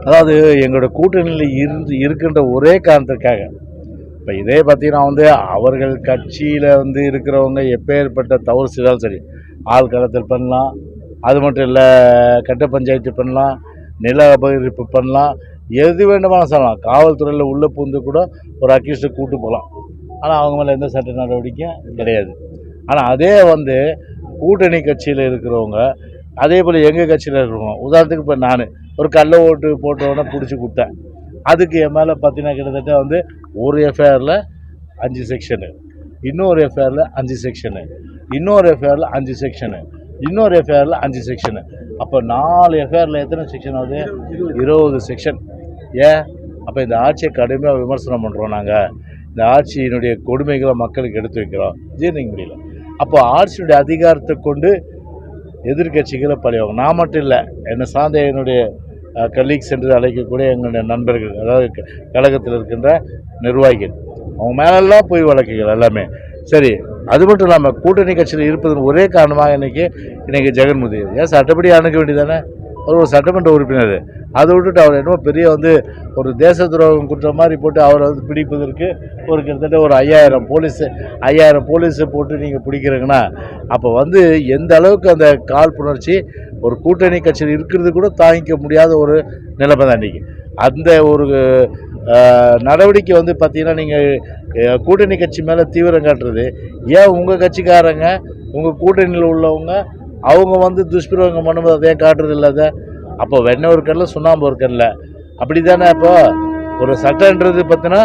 அதாவது எங்களோட கூட்டணியில் இருக்கின்ற ஒரே காரணத்துக்காக இப்போ இதே பார்த்தீங்கன்னா அவர்கள் கட்சியில் இருக்கிறவங்க எப்பேற்பட்ட தவறு செய்தாலும் சரி, ஆள் களத்தில் பண்ணலாம், அது மட்டும் இல்லை கட்ட பஞ்சாயத்து பண்ணலாம், நில அபகரிப்பு பண்ணலாம், எது வேண்டுமானாலும் சொல்லலாம். காவல்துறையில் உள்ளே பூந்து கூட ஒரு அக்யூஸ்டை கூட்டு போகலாம். ஆனால் அவங்க மேலே எந்த சட்ட நடவடிக்கையும் கிடையாது. ஆனால் அதே கூட்டணி கட்சியில் இருக்கிறவங்க, அதே போல் எங்கள் கட்சியில் இருக்கிறவங்க, உதாரணத்துக்கு இப்போ நான் ஒரு கள்ள ஓட்டு போட்டவொடனே பிடிச்சி கொடுத்தேன். அதுக்கு என் மேலே பார்த்தீங்கன்னா கிட்டத்தட்ட ஒரு எஃப்ஐஆரில் 5 செக்ஷனு, இன்னொரு எஃப்ஐஆரில் 5 செக்ஷனு, இன்னொரு எஃப்ஐஆரில் 5 செக்ஷனு, இன்னொரு எஃப்ஐஆரில் 5 செக்ஷனு. அப்போ 4 எஃப்ஐஆரில் எத்தனை செக்ஷன் ஆகுது? 20 செக்ஷன். ஏன்? அப்போ இந்த ஆட்சியை கடுமையாக விமர்சனம் பண்ணுறோம். நாங்கள் இந்த ஆட்சியினுடைய கொடுமைகளை மக்களுக்கு எடுத்து வைக்கிறோம், ஜீர்ணிக்க முடியல. அப்போ ஆட்சியினுடைய அதிகாரத்தை கொண்டு எதிர்கட்சிகளை பழிவாங்க. நான் மட்டும் இல்லை, என்னை சார்ந்த என்னுடைய கலீக்ஸ் என்று அழைக்கக்கூடிய எங்களுடைய நண்பர்கள், அதாவது கழகத்தில் இருக்கின்ற நிர்வாகிகள், அவங்க மேலெல்லாம் போய் வழக்குகள் எல்லாமே சரி. அது மட்டும் இல்லாமல் கூட்டணி கட்சியில் இருப்பதன் ஒரே காரணமாக இன்றைக்கி ஜெகன்மோகன் ஏன் சட்டப்படி அணுக வேண்டியதானே? அவர் ஒரு சட்டமன்ற உறுப்பினர். அதை விட்டுட்டு அவர் என்னமோ பெரிய ஒரு தேச துரோகம் குற்றம் மாதிரி போட்டு அவரை பிடிப்பதற்கு கிட்டத்தட்ட ஒரு 5000 போலீஸை போட்டு நீங்கள் பிடிக்கிறீங்கன்னா, அப்போ எந்த அளவுக்கு அந்த காழ்ப்புணர்ச்சி ஒரு கூட்டணி கட்சியில் இருக்கிறது கூட தாங்கிக்க முடியாத ஒரு நிலைமை தான் இன்றைக்கி. அந்த ஒரு நடவடிக்கை பார்த்தீங்கன்னா, நீங்கள் கூட்டணி கட்சி மேலே தீவிரம் காட்டுறது ஏன்? உங்கள் கட்சிக்காரங்க, உங்கள் கூட்டணியில் உள்ளவங்க அவங்க துஷ்பிரயோகம் பண்ணும்போது அதை ஏன் காட்டுறது இல்லாத? அப்போ வெண்ணெய் ஒரு கல்ல சுண்ணாம்பு ஒரு கல்ல, அப்படி தானே? இப்போ ஒரு சட்டன்றது பார்த்தீங்கன்னா,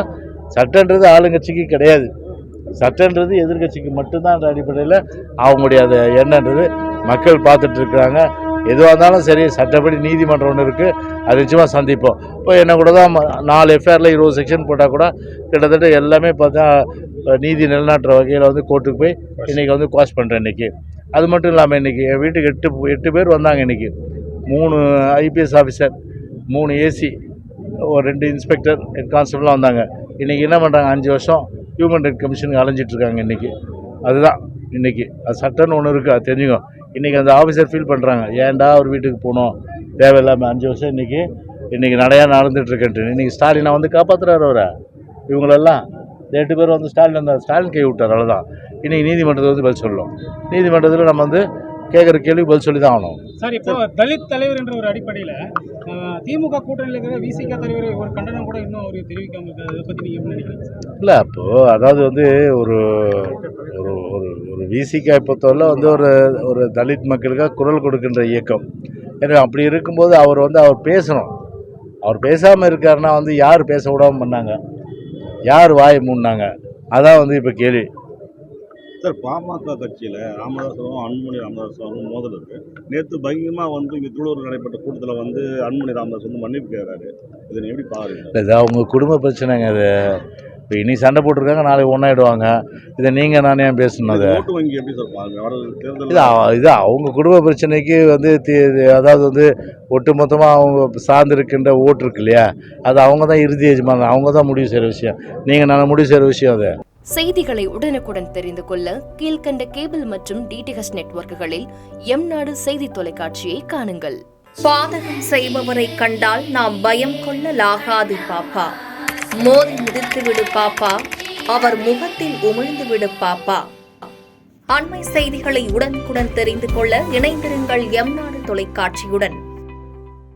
சட்டன்றது ஆளுங்கட்சிக்கு கிடையாது, சட்டன்றது எதிர்கட்சிக்கு மட்டும்தான். அந்த அடிப்படையில் அவங்களுடைய அந்த எண்ணன்றது மக்கள் பார்த்துட்டு இருக்கிறாங்க. எதுவாக இருந்தாலும் சரி, சட்டப்படி நீதிமன்றம் ஒன்று இருக்குது, அது நிச்சயமாக சந்திப்போம். இப்போ என்ன கூட தான் 4 எஃப்ஐஆரில் 20 செக்ஷன் போட்டால் கூட கிட்டத்தட்ட எல்லாமே பார்த்தா நீதி நிலைநாட்டுற வகையில் கோர்ட்டுக்கு போய் இன்றைக்கி குவாஷ் பண்ணுறேன் இன்றைக்கி. அது மட்டும் இல்லாமல் இன்றைக்கி என் வீட்டுக்கு 8 பேர் வந்தாங்க. இன்றைக்கி 3 ஐபிஎஸ் ஆஃபீஸர், 3 ஏசி, ஒரு 2 இன்ஸ்பெக்டர், ஹெட் கான்ஸ்டபிளாக வந்தாங்க. இன்றைக்கி என்ன பண்ணுறாங்க? 5 வருஷம் ஹியூமன் ரைட் கமிஷனுக்கு அலைஞ்சிட்ருக்காங்க இன்றைக்கி. அதுதான் இன்றைக்கி அது சட்டம்னு ஒன்று இருக்குது, அது தெரிஞ்சுக்கோ. இன்றைக்கி அந்த ஆஃபீஸர் ஃபீல் பண்ணுறாங்க, ஏன்டா ஒரு வீட்டுக்கு போகணும், தேவையில்லாமல் 5 வருஷம் இன்றைக்கி நடையாக நடந்துகிட்ருக்கேன்ட்டு. இன்றைக்கி ஸ்டாலினை காப்பாற்றுறாரு அவரை. இவங்களெல்லாம் 8 பேர் ஸ்டாலின் கை விட்டார், அவ்வளோதான். இன்றைக்கி நீதிமன்றத்தில் பதில் சொல்லணும். நீதிமன்றத்தில் நம்ம கேட்குற கேள்வி பதில் சொல்லி தான் ஆகணும். சார், இப்போ தலித் தலைவர் என்ற ஒரு அடிப்படையில் திமுக கூட்டணியில் இருக்கிற விசிக தலைவர் ஒரு கண்டனம் கூட இன்னும் ஒரு தெரிவிக்காமல் இருக்காது. அதை பற்றி நீங்கள் எப்படி நினைக்கிறீங்க? இல்லை, அப்போது அதாவது ஒரு ஒரு ஒரு விசிகா பொறுத்தவரை ஒரு தலித் மக்களுக்காக குரல் கொடுக்கின்ற இயக்கம். எனவே அப்படி இருக்கும்போது அவர் பேசணும். அவர் பேசாமல் இருக்காருன்னா யார் பேச விடாமல் பண்ணாங்க? யார் வாயை மூடினாங்க? அதான் இப்போ கேள்வி. சார், பாமக கட்சியில் ராமதாஸும் அன்புமணி ராமதாஸும் மோதல் இருக்கு. நேற்று பயங்கரமாக இங்கே திருவள்ளூர் நடைபெற்ற கூட்டத்தில் அன்புமணி ராமதாஸ் மன்னிப்பு கேட்குறாரு. இதை எப்படி பாருங்க? இது அவங்க குடும்ப பிரச்சனைங்க. அது இப்போ இனி சண்டை போட்டிருக்காங்க, நாளைக்கு ஒன்றாயிடுவாங்க. இதை நீங்கள் நானே ஏன் பேசணும்? அது ஓட்டு வங்கி எப்படி சார் பாருங்க? இது அவங்க குடும்ப பிரச்சனைக்கு அதாவது ஒட்டுமொத்தமாக அவங்க சார்ந்திருக்கின்ற ஓட்டு இருக்கு இல்லையா, அது அவங்க தான் இறுதி எஜமானங்க, அவங்க தான் முடிவு செய்கிற விஷயம். நீங்கள் நான் முடிவு செய்கிற விஷயம் அது. செய்திகளை உடனுக்குடன் தெரிந்து கொள்ள கீழ்கண்ட கேபிள் மற்றும் டிடிஹெச் நெட்வொர்க்குகளில் எம்நாடு செய்தி தொலைக்காட்சியை காணுங்கள். பாதகம் செய்பவரை கண்டால் நாம் பயம் கொள்ளலாகாது பாப்பா. மோதி மிதித்து விடு பாப்பா, அவர் முகத்தில் உமிழ்ந்து விடு பாப்பா. அண்மை செய்திகளை உடனுக்குடன் தெரிந்து கொள்ள இணைந்திருங்கள் எம்நாடு தொலைக்காட்சியுடன்.